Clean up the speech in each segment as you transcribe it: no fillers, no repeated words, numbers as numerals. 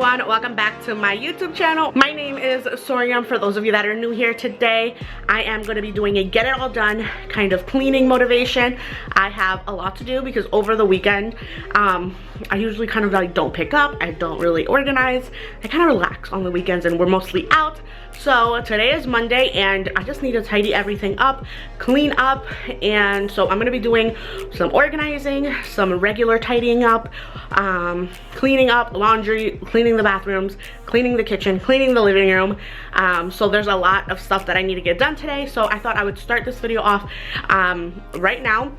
everyone, welcome back to my YouTube channel. My name is Sorium. For those of you that are new here today, I am going to be doing a get it all done kind of cleaning motivation. I have a lot to do because over the weekend I usually kind of like don't pick up, I don't really organize, I kind of relax on the weekends and we're mostly out. So today is Monday and I just need to tidy everything up, clean up, and so I'm going to be doing some organizing, some regular tidying up, cleaning up, laundry, cleaning the bathrooms, cleaning the kitchen, cleaning the living room. So there's a lot of stuff that I need to get done today, so I thought I would start this video off right now.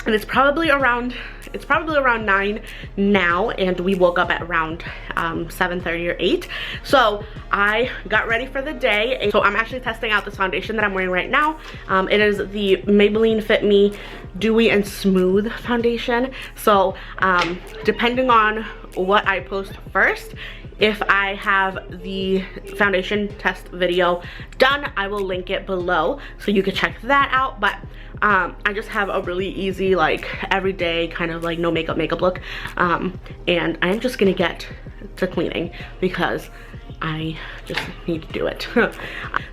And it's probably around 9 now, and we woke up at around 7:30 or 8. So I got ready for the day. So I'm actually testing out this foundation that I'm wearing right now. It is the Maybelline Fit Me Dewy and Smooth foundation. So depending on what I post first, if I have the foundation test video done, I will link it below so you can check that out. But I just have a really easy, like, everyday kind of like no makeup look, and I'm just gonna get to cleaning because I just need to do it.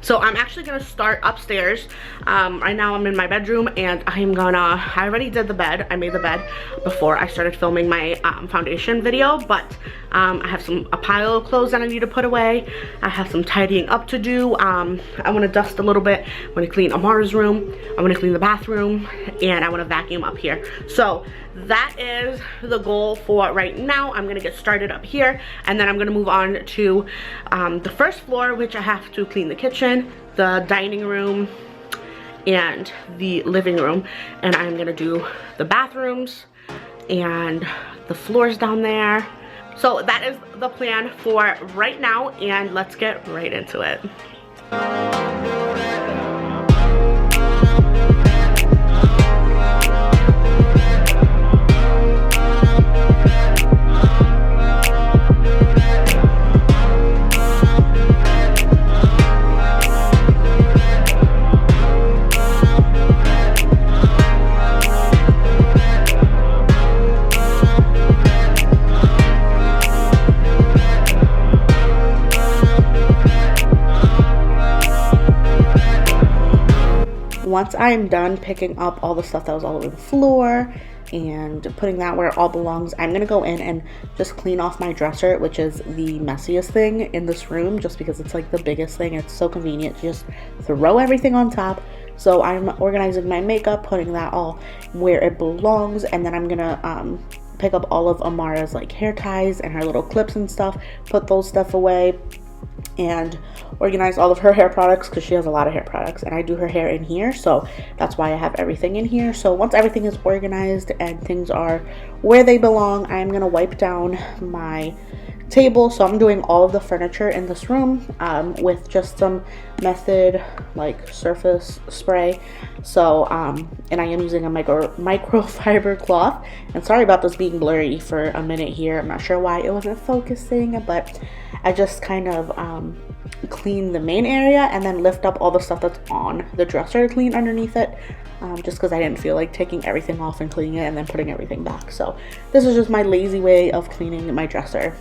So I'm actually gonna start upstairs. Right now I'm in my bedroom and I already did the bed. I made the bed before I started filming my foundation video, but I have a pile of clothes that I need to put away. I have some tidying up to do. I want to dust a little bit. I want to clean Amar's room. I want to clean the bathroom, and I want to vacuum up here. So that is the goal for right now. I'm gonna get started up here, and then I'm gonna move on to the first floor, which I have to clean the kitchen, the dining room, and the living room, and I'm gonna do the bathrooms and the floors down there. So that is the plan for right now, and let's get right into it. Once I'm done picking up all the stuff that was all over the floor and putting that where it all belongs, I'm gonna go in and just clean off my dresser, which is the messiest thing in this room, just because it's like the biggest thing. It's so convenient to just throw everything on top. So I'm organizing my makeup, putting that all where it belongs, and then I'm gonna pick up all of Amara's like hair ties and her little clips and stuff, put those stuff away, and organize all of her hair products because she has a lot of hair products, and I do her hair in here, so that's why I have everything in here. So once everything is organized and things are where they belong, I'm gonna wipe down my table. So I'm doing all of the furniture in this room with just some Method like surface spray. So and I am using a microfiber cloth, and sorry about this being blurry for a minute here. I'm not sure why it wasn't focusing, but I just kind of clean the main area and then lift up all the stuff that's on the dresser to clean underneath it, just because I didn't feel like taking everything off and cleaning it and then putting everything back. So this is just my lazy way of cleaning my dresser.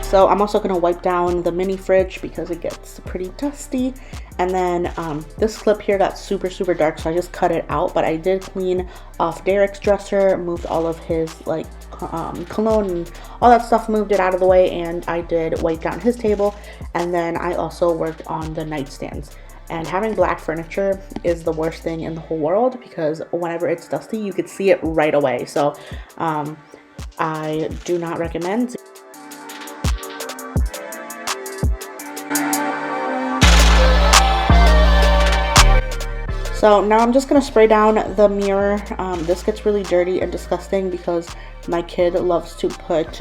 So I'm also going to wipe down the mini fridge because it gets pretty dusty. And then this clip here got super dark, so I just cut it out. But I did clean off Derek's dresser, moved all of his like cologne and all that stuff, moved it out of the way, and I did wipe down his table. And then I also worked on the nightstands. And having black furniture is the worst thing in the whole world because whenever it's dusty, you could see it right away. So I do not recommend. So now I'm just going to spray down the mirror. This gets really dirty and disgusting because my kid loves to put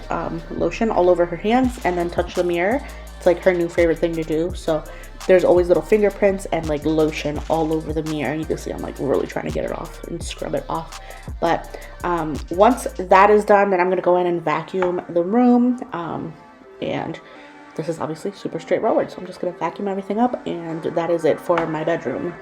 lotion all over her hands and then touch the mirror. It's like her new favorite thing to do. So there's always little fingerprints and like lotion all over the mirror. You can see I'm like really trying to get it off and scrub it off. But once that is done, then I'm gonna go in and vacuum the room. And this is obviously super straightforward, so I'm just gonna vacuum everything up, and that is it for my bedroom.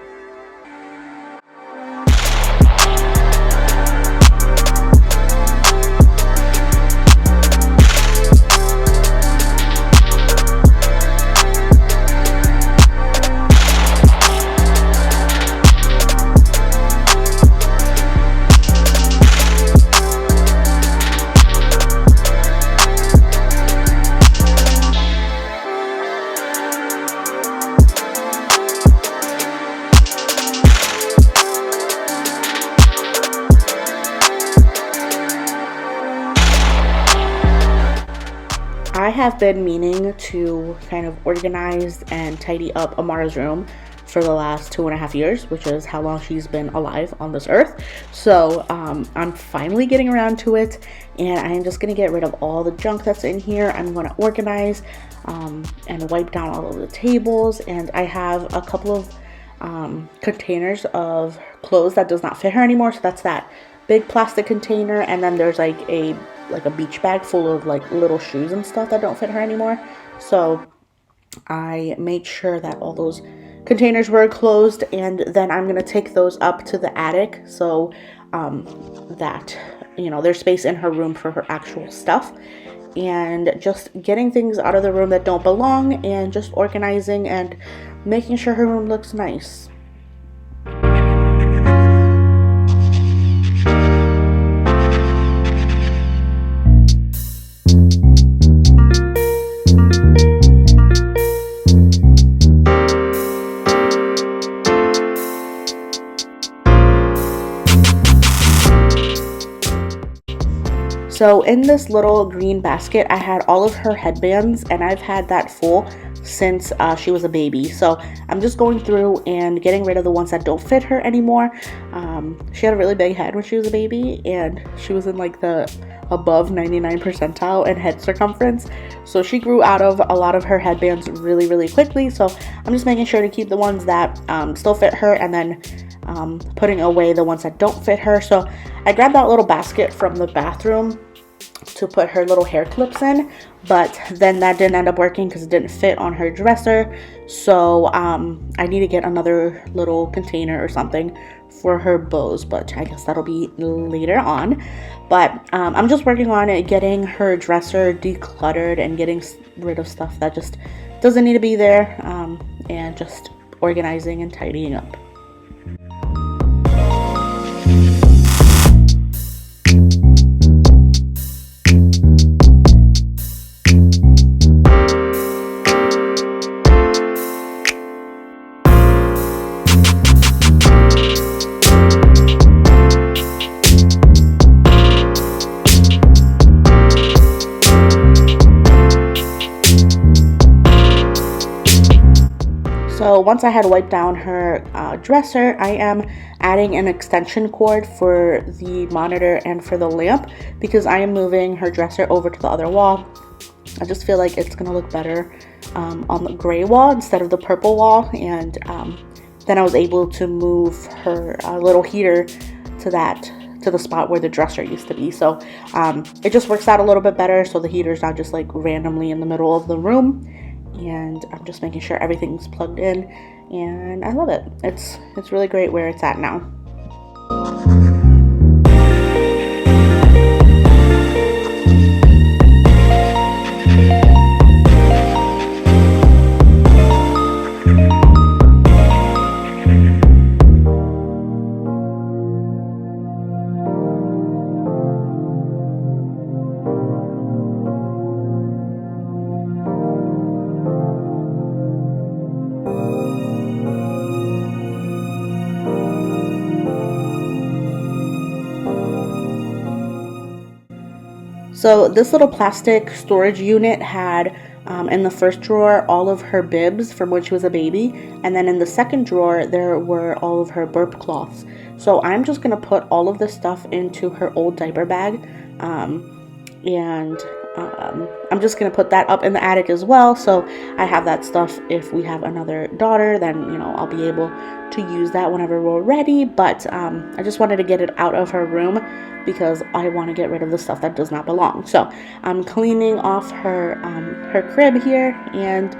I have been meaning to kind of organize and tidy up Amara's room for the last 2.5 years, which is how long she's been alive on this earth. So I'm finally getting around to it, and I am just gonna get rid of all the junk that's in here. I'm gonna organize and wipe down all of the tables, and I have a couple of containers of clothes that does not fit her anymore. So that's that big plastic container, and then there's like a beach bag full of like little shoes and stuff that don't fit her anymore. So I made sure that all those containers were closed, and then I'm gonna take those up to the attic so that, you know, there's space in her room for her actual stuff, and just getting things out of the room that don't belong, and just organizing and making sure her room looks nice. So in this little green basket, I had all of her headbands, and I've had that full since she was a baby. So I'm just going through and getting rid of the ones that don't fit her anymore. She had a really big head when she was a baby, and she was in like the above 99 percentile in head circumference. So she grew out of a lot of her headbands really, really quickly. So I'm just making sure to keep the ones that still fit her, and then putting away the ones that don't fit her. So I grabbed that little basket from the bathroom to put her little hair clips in, but then that didn't end up working because it didn't fit on her dresser. So I need to get another little container or something for her bows, but I guess that'll be later on. But I'm just working on it, getting her dresser decluttered and getting rid of stuff that just doesn't need to be there, and just organizing and tidying up. So once I had wiped down her dresser, I am adding an extension cord for the monitor and for the lamp, because I am moving her dresser over to the other wall. I just feel like it's going to look better on the gray wall instead of the purple wall. And then I was able to move her little heater to the spot where the dresser used to be. So it just works out a little bit better, so the heater's not just like randomly in the middle of the room. And I'm just making sure everything's plugged in, and I love it. It's really great where it's at now. So this little plastic storage unit had in the first drawer all of her bibs from when she was a baby, and then in the second drawer there were all of her burp cloths. So I'm just gonna put all of this stuff into her old diaper bag, and I'm just gonna put that up in the attic as well, so I have that stuff. If we have another daughter, then you know, I'll be able to use that whenever we're ready. But I just wanted to get it out of her room because I want to get rid of the stuff that does not belong. So I'm cleaning off her crib here, and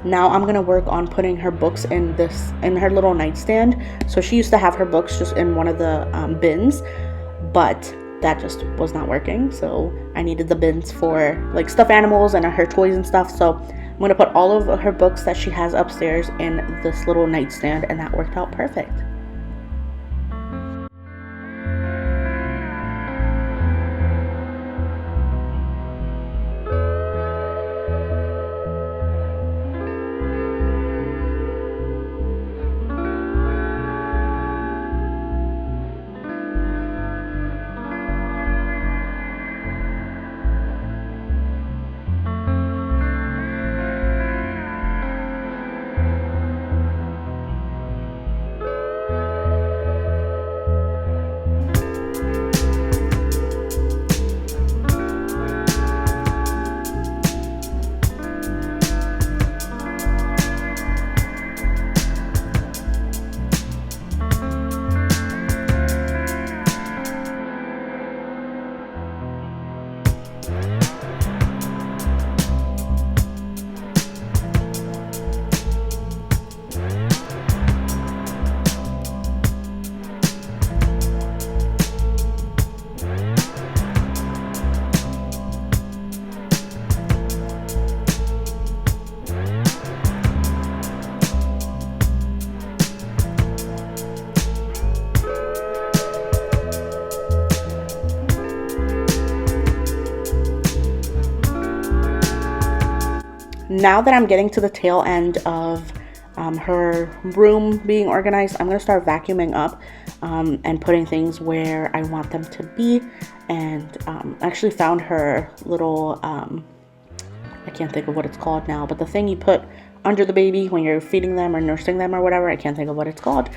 now I'm gonna work on putting her books in her little nightstand. So she used to have her books just in one of the bins, but that just was not working. So I needed the bins for like stuffed animals and her toys and stuff. So I'm gonna put all of her books that she has upstairs in this little nightstand, and that worked out perfect. Now that I'm getting to the tail end of her room being organized, I'm going to start vacuuming up and putting things where I want them to be. And I actually found her little, I can't think of what it's called now, but the thing you put under the baby when you're feeding them or nursing them or whatever. I can't think of what it's called,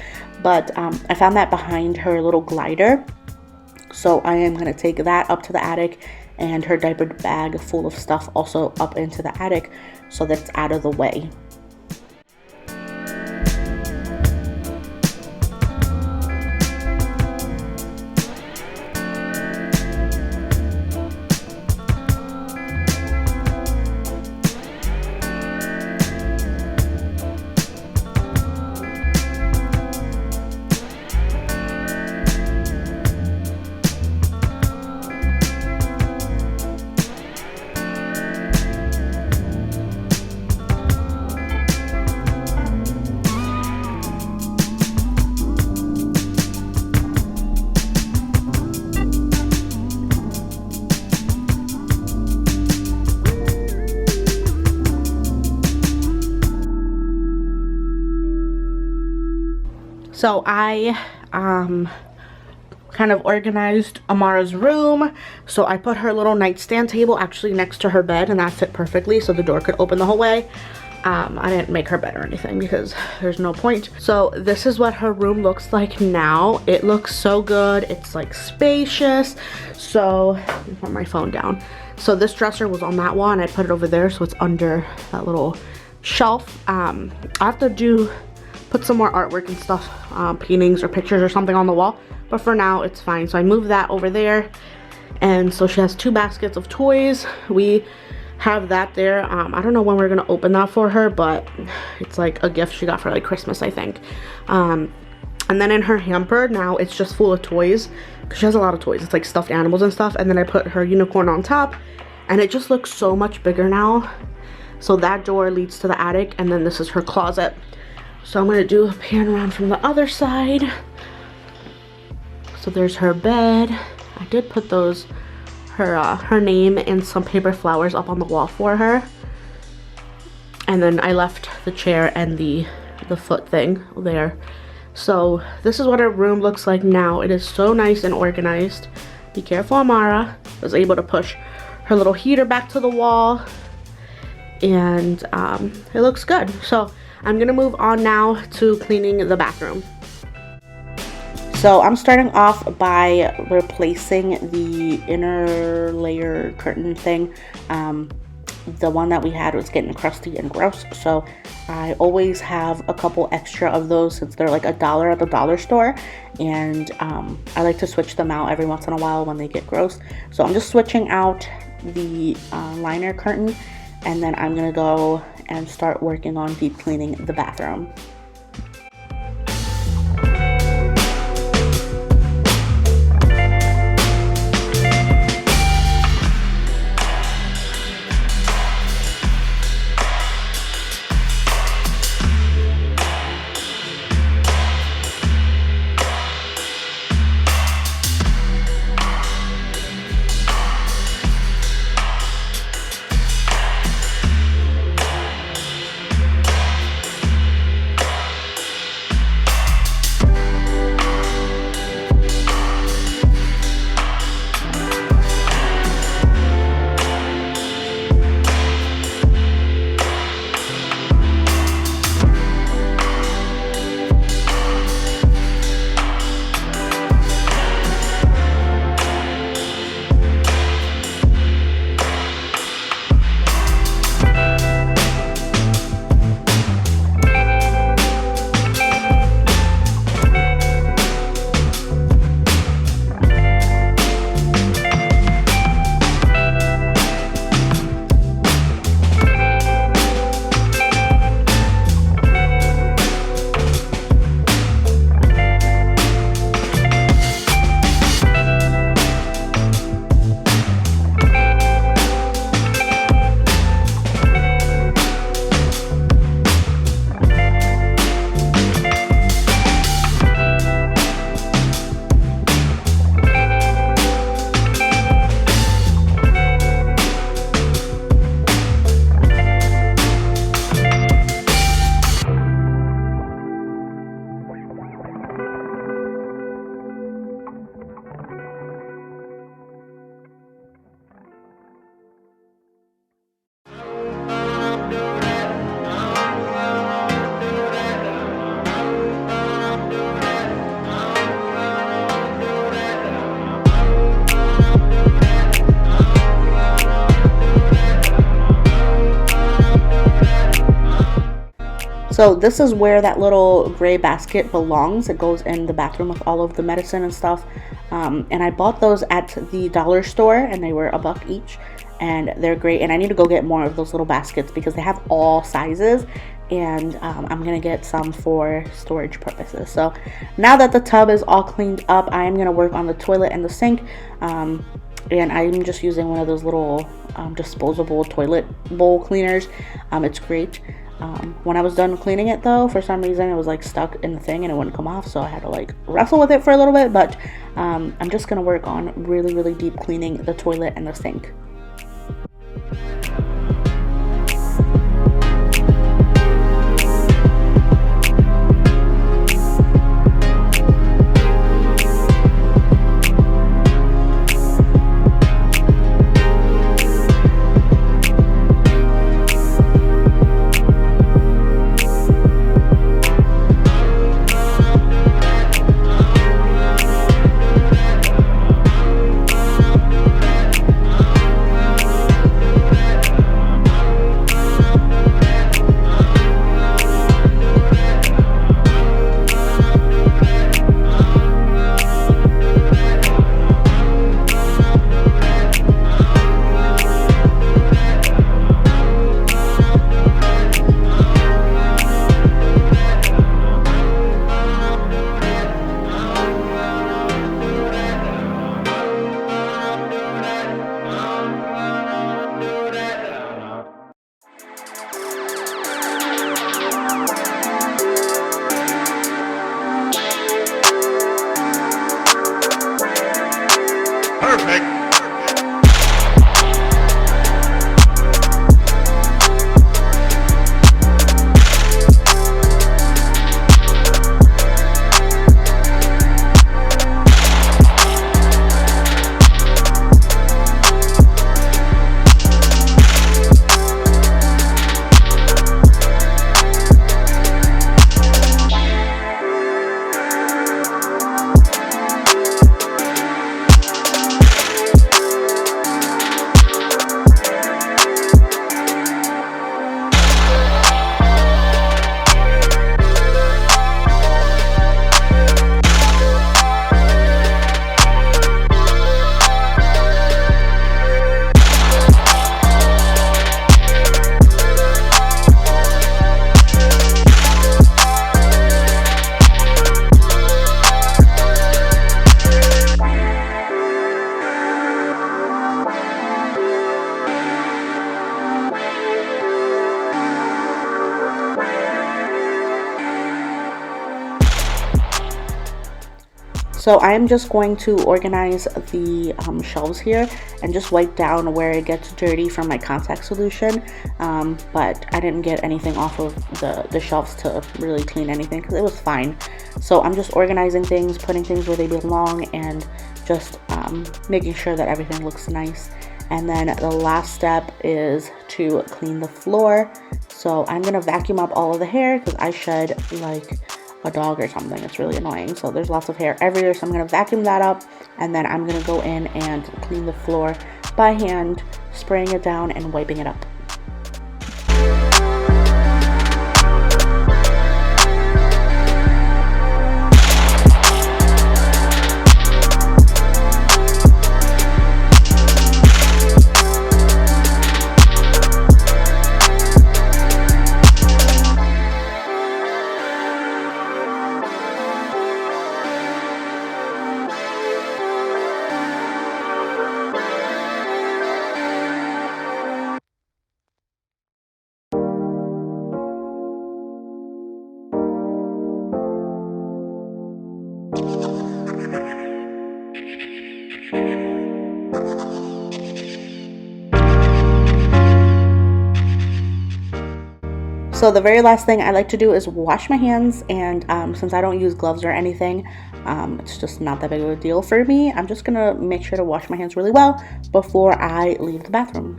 but I found that behind her little glider. So I am going to take that up to the attic, and her diaper bag full of stuff also up into the attic so that it's out of the way. So I kind of organized Amara's room. So I put her little nightstand table actually next to her bed, and that fit perfectly so the door could open the whole way. I didn't make her bed or anything because there's no point. So this is what her room looks like now. It looks so good. It's like spacious. So let me put my phone down. So this dresser was on that wall and I put it over there, so it's under that little shelf. I have to put some more artwork and stuff, paintings or pictures or something on the wall, but for now it's fine. So I moved that over there, and so she has 2 baskets of toys. We have that there. I don't know when we're gonna open that for her, but it's like a gift she got for like Christmas, I think. And then in her hamper now it's just full of toys because she has a lot of toys. It's like stuffed animals and stuff. And then I put her unicorn on top, and it just looks so much bigger now. So that door leads to the attic, and then this is her closet. So I'm gonna do a pan around from the other side. So there's her bed. I did put her name and some paper flowers up on the wall for her. And then I left the chair and the foot thing there. So this is what her room looks like now. It is so nice and organized. Be careful, Amara. I was able to push her little heater back to the wall, and it looks good. So I'm gonna move on now to cleaning the bathroom. So I'm starting off by replacing the inner layer curtain thing. The one that we had was getting crusty and gross, so I always have a couple extra of those since they're like $1 at the dollar store, and I like to switch them out every once in a while when they get gross. So I'm just switching out the liner curtain, and then I'm gonna go and start working on deep cleaning the bathroom. So this is where that little gray basket belongs. It goes in the bathroom with all of the medicine and stuff. And I bought those at the dollar store, and they were $1 each, and they're great. And I need to go get more of those little baskets because they have all sizes, and I'm gonna get some for storage purposes. So now that the tub is all cleaned up, I am gonna work on the toilet and the sink. And I'm just using one of those little disposable toilet bowl cleaners. It's great. When I was done cleaning it though, for some reason it was like stuck in the thing and it wouldn't come off, so I had to like wrestle with it for a little bit. But I'm just gonna work on really deep cleaning the toilet and the sink. So I'm just going to organize the shelves here and just wipe down where it gets dirty from my contact solution. But I didn't get anything off of the shelves to really clean anything because it was fine. So I'm just organizing things, putting things where they belong, and just making sure that everything looks nice. And then the last step is to clean the floor. So I'm gonna vacuum up all of the hair because I shed like a dog or something. It's really annoying. So there's lots of hair everywhere. So I'm gonna vacuum that up, and then I'm gonna go in and clean the floor by hand, spraying it down and wiping it up. So the very last thing I like to do is wash my hands, and since I don't use gloves or anything, it's just not that big of a deal for me. I'm just gonna make sure to wash my hands really well before I leave the bathroom.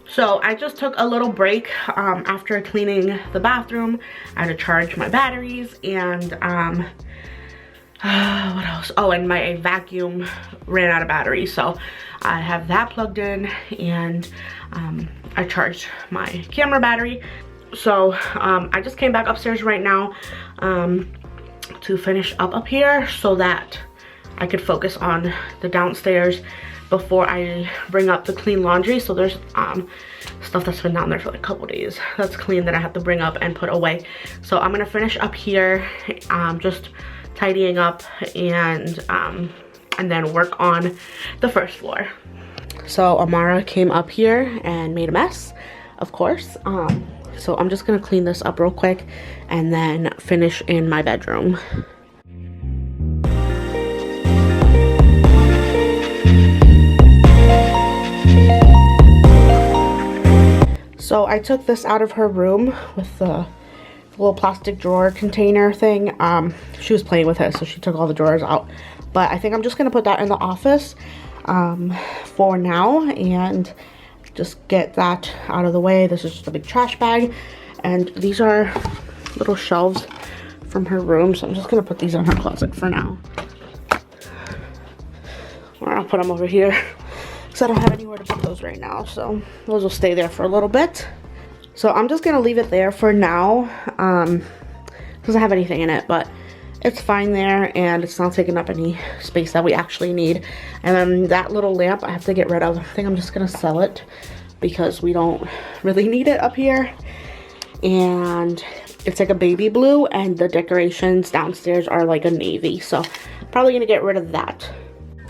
So I just took a little break after cleaning the bathroom. I had to charge my batteries, and what else? Oh, and my vacuum ran out of battery, so I have that plugged in, and I charged my camera battery. So I just came back upstairs right now to finish up here so that I could focus on the downstairs before I bring up the clean laundry. So there's stuff that's been down there for like a couple days that's clean that I have to bring up and put away. So I'm gonna finish up here, just tidying up, and then work on the first floor. So Amara came up here and made a mess, of course. So I'm just gonna clean this up real quick and then finish in my bedroom. So I took this out of her room with the little plastic drawer container thing. She was playing with it, so she took all the drawers out. But I think I'm just gonna put that in the office for now and just get that out of the way. This is just a big trash bag, and these are little shelves from her room, so I'm just gonna put these in her closet for now. Or I'll put them over here because I don't have anywhere to put those right now, so those will stay there for a little bit. So I'm just gonna leave it there for now. Doesn't have anything in it, but it's fine there, and it's not taking up any space that we actually need. And then that little lamp I have to get rid of. I think I'm just gonna sell it because we don't really need it up here. And it's like a baby blue, and the decorations downstairs are like a navy, so probably gonna get rid of that.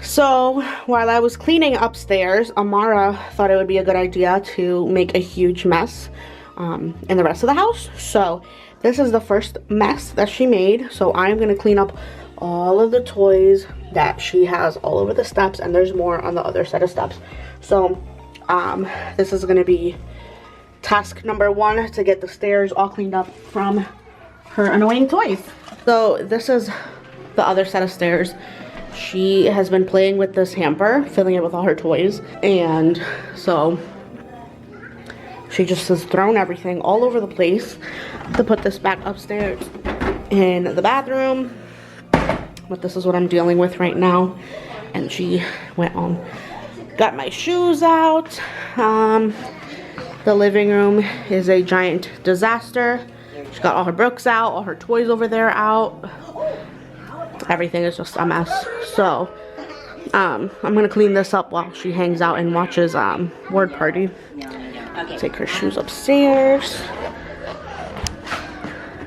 So while I was cleaning upstairs, Amara thought it would be a good idea to make a huge mess in the rest of the house. So this is the first mess that she made. So I'm gonna clean up all of the toys that she has all over the steps, and there's more on the other set of steps. So this is gonna be task number 1, to get the stairs all cleaned up from her annoying toys. So this is the other set of stairs. She has been playing with this hamper, filling it with all her toys, and so she just has thrown everything all over the place to put this back upstairs in the bathroom. But this is what I'm dealing with right now. And she went on, got my shoes out. The living room is a giant disaster. She got all her books out, all her toys over there out. Everything is just a mess. So I'm gonna clean this up while she hangs out and watches Word Party. Take her shoes upstairs.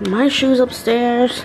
My shoes upstairs.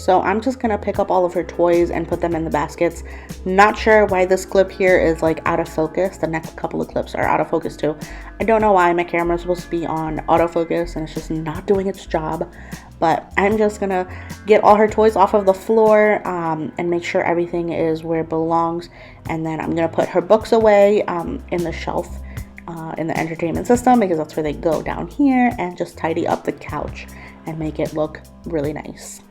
So I'm just gonna pick up all of her toys and put them in the baskets. Not sure why this clip here is like out of focus. The next couple of clips are out of focus too. I don't know why. My camera is supposed to be on autofocus and it's just not doing its job. But I'm just gonna get all her toys off of the floor and make sure everything is where it belongs. And then I'm gonna put her books away in the shelf in the entertainment system, because that's where they go, down here, and just tidy up the couch and make it look really nice.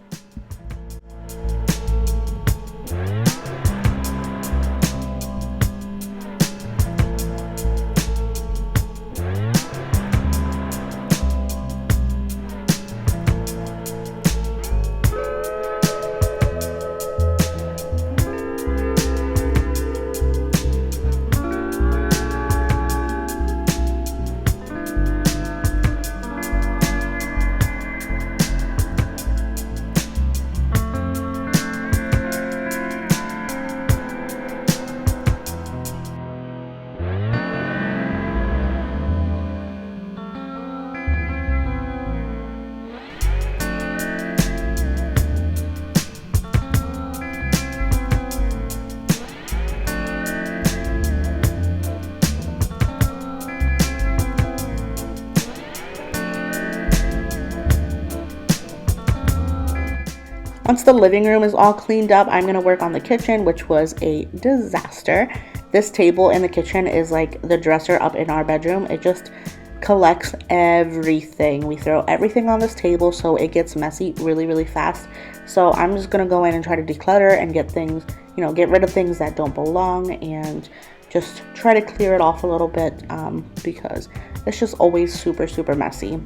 Once the living room is all cleaned up, I'm going to work on the kitchen, which was a disaster. This table in the kitchen is like the dresser up in our bedroom. It just collects everything. We throw everything on this table, so it gets messy really, really fast. So I'm just going to go in and try to declutter and get things, you know, get rid of things that don't belong and just try to clear it off a little bit because it's just always super, super messy.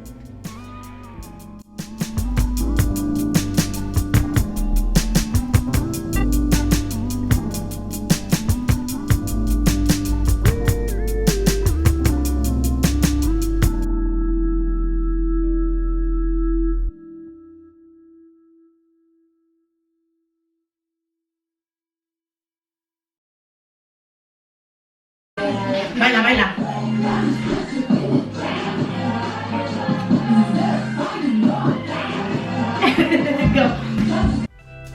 Baila, baila.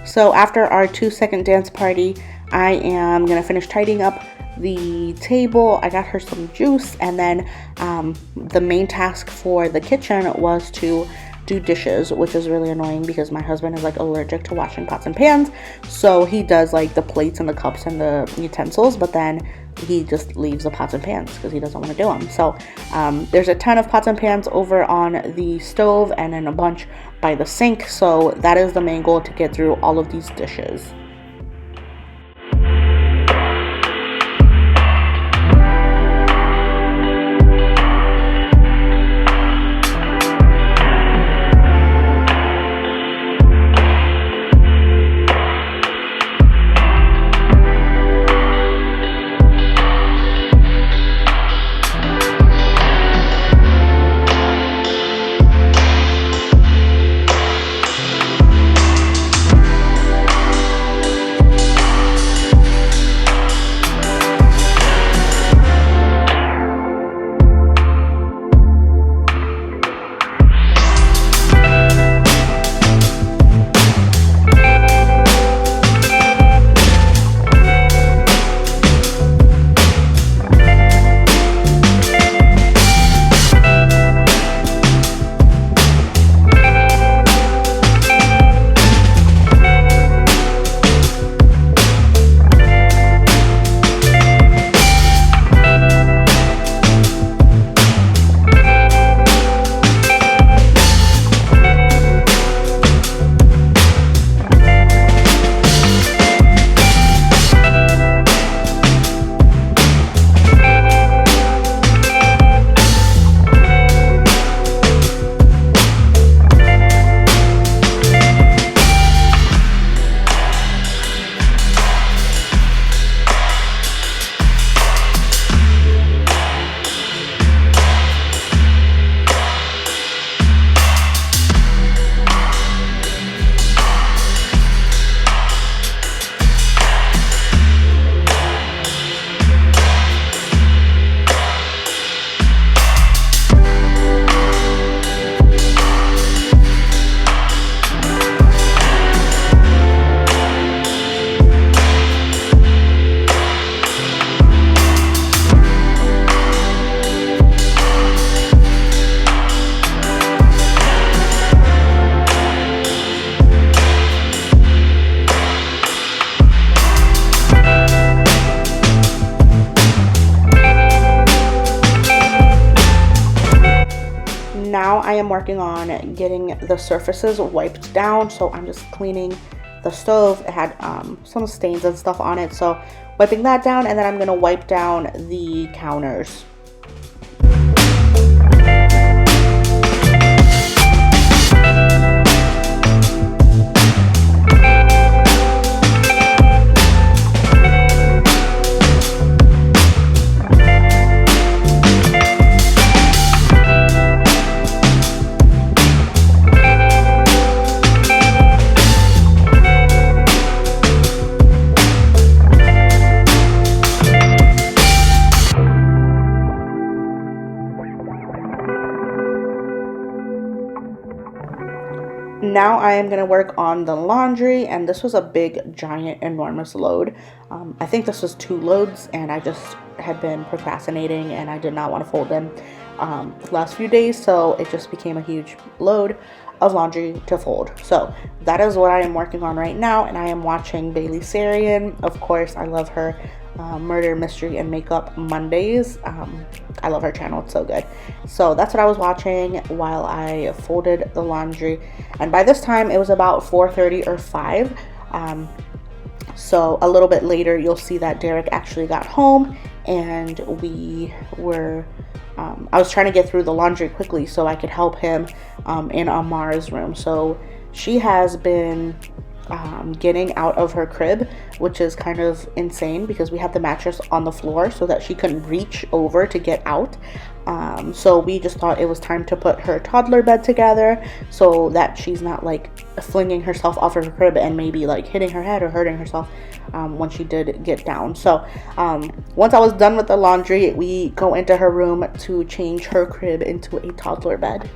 So after our 2-second dance party, I am gonna finish tidying up the table. I got her some juice, and then the main task for the kitchen was to do dishes, which is really annoying because my husband is like allergic to washing pots and pans. So he does like the plates and the cups and the utensils, but then he just leaves the pots and pans because he doesn't want to do them. So there's a ton of pots and pans over on the stove and then a bunch by the sink. So that is the main goal, to get through all of these dishes. Now I am working on getting the surfaces wiped down. So I'm just cleaning the stove. It had some stains and stuff on it. So wiping that down, and then I'm gonna wipe down the counters. Now I am going to work on the laundry, and this was a big, giant, enormous load. I think this was 2 loads, and I just had been procrastinating, and I did not want to fold them the last few days, so it just became a huge load of laundry to fold. So that is what I am working on right now, and I am watching Bailey Sarian. Of course, I love her Murder, Mystery, and Makeup Mondays. I love her channel, it's so good. So that's what I was watching while I folded the laundry, and by this time it was about 4:30 or 5. So a little bit later you'll see that Derek actually got home, and we were I was trying to get through the laundry quickly so I could help him in Amar's room. So she has been getting out of her crib, which is kind of insane because we had the mattress on the floor so that she couldn't reach over to get out. So we just thought it was time to put her toddler bed together so that she's not like flinging herself off of her crib and maybe like hitting her head or hurting herself when she did get down. So once I was done with the laundry, we go into her room to change her crib into a toddler bed.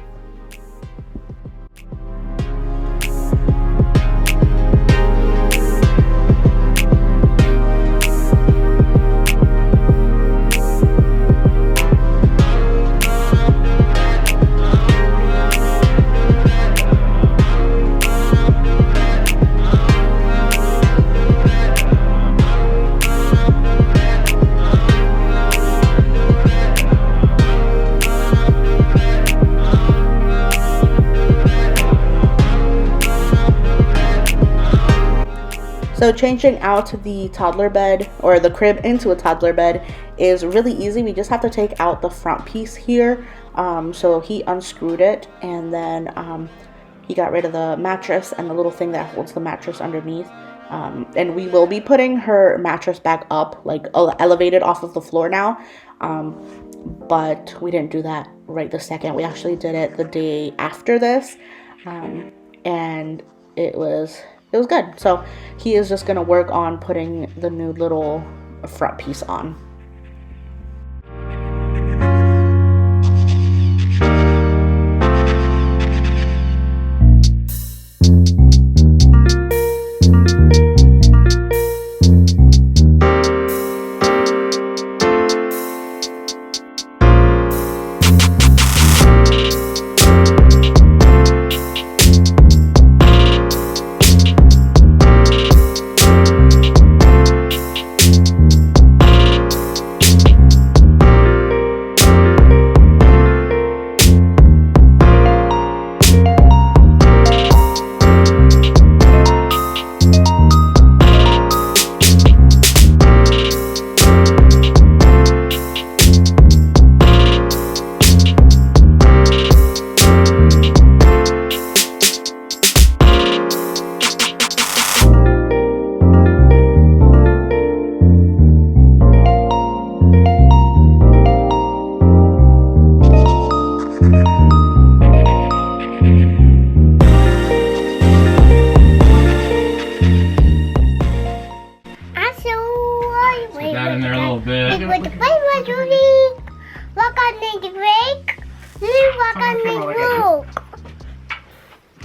So changing out the toddler bed, or the crib into a toddler bed, is really easy. We just have to take out the front piece here. So he unscrewed it, and then he got rid of the mattress and the little thing that holds the mattress underneath. And we will be putting her mattress back up, like elevated off of the floor now. But we didn't do that right this second. We actually did it the day after this, and it was good. So he is just gonna work on putting the new little front piece on.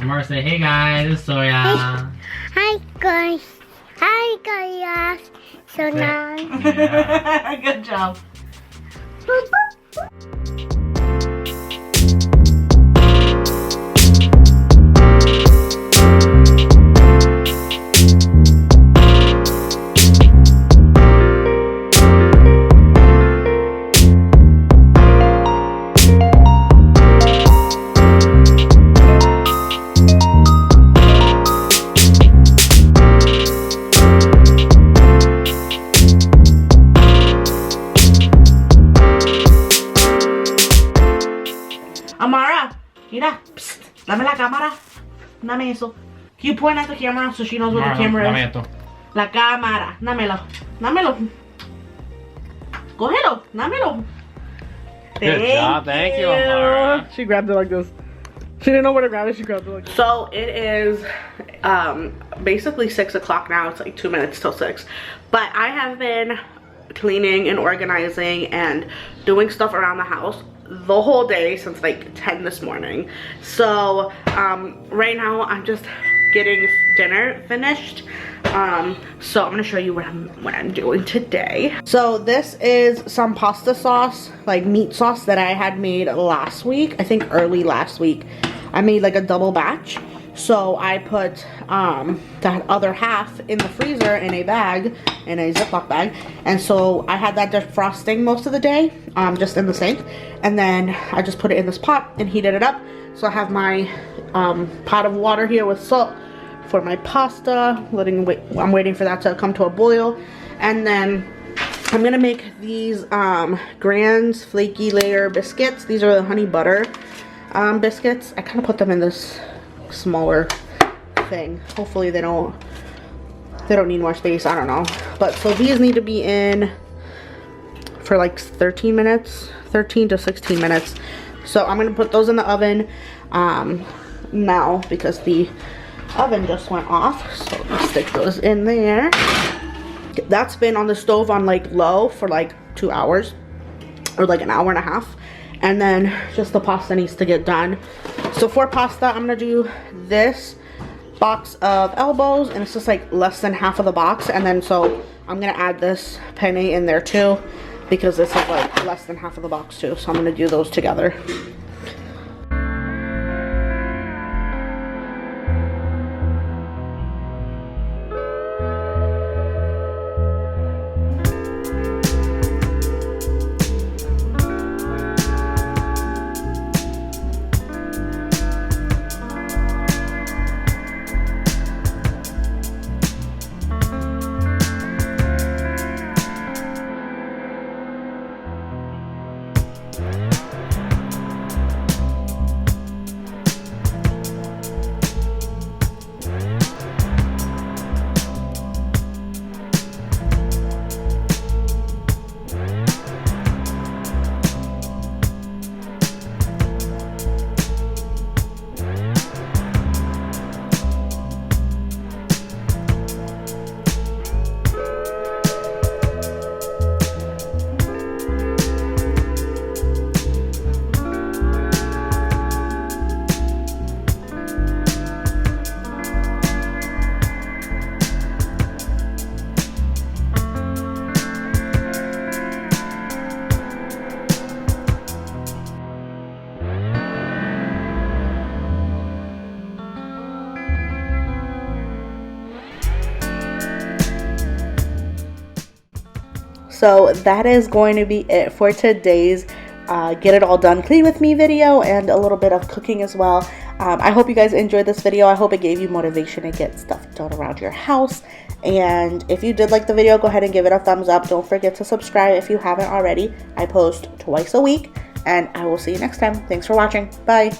Amar, say hey guys, so yeah. Hi guys. Hi guys. So now. Yeah. Good job. Mara, mira. Psst, dame la cámara. Dame eso. Can you point at the camera so she knows what the camera is? Dame esto. La cámara. Dámelo. Dámelo. Cógelo. Dámelo. Good job. Thank you, Mara. She grabbed it like this. She didn't know where to grab it. She grabbed it like this. So it is basically 6 o'clock now. It's like 2 minutes till 6. But I have been cleaning and organizing and doing stuff around the house the whole day since like 10 this morning. So right now I'm just getting dinner finished. So I'm gonna show you what I'm doing today. So this is some pasta sauce, like meat sauce that I had made last week. I think early last week. I made like a double batch. So I put that other half in the freezer in a bag, in a Ziploc bag. And so I had that defrosting most of the day, just in the sink. And then I just put it in this pot and heated it up. So I have my pot of water here with salt for my pasta. I'm waiting for that to come to a boil. And then I'm gonna make these Grand's flaky layer biscuits. These are the honey butter biscuits. I kind of put them in this smaller thing. Hopefully they don't need more space. I don't know. But so these need to be in for like 13 minutes, 13 to 16 minutes. So I'm gonna put those in the oven now because the oven just went off. So let's stick those in there. That's been on the stove on like low for like 2 hours or like an hour and a half. And then just the pasta needs to get done. So for pasta, I'm gonna do this box of elbows, and it's just like less than half of the box. And then so I'm gonna add this penne in there too, because this is like less than half of the box too. So I'm gonna do those together. So that is going to be it for today's get it all done clean with me video, and a little bit of cooking as well. I hope you guys enjoyed this video. I hope it gave you motivation to get stuff done around your house. And if you did like the video, go ahead and give it a thumbs up. Don't forget to subscribe if you haven't already. I post twice a week, and I will see you next time. Thanks for watching. Bye.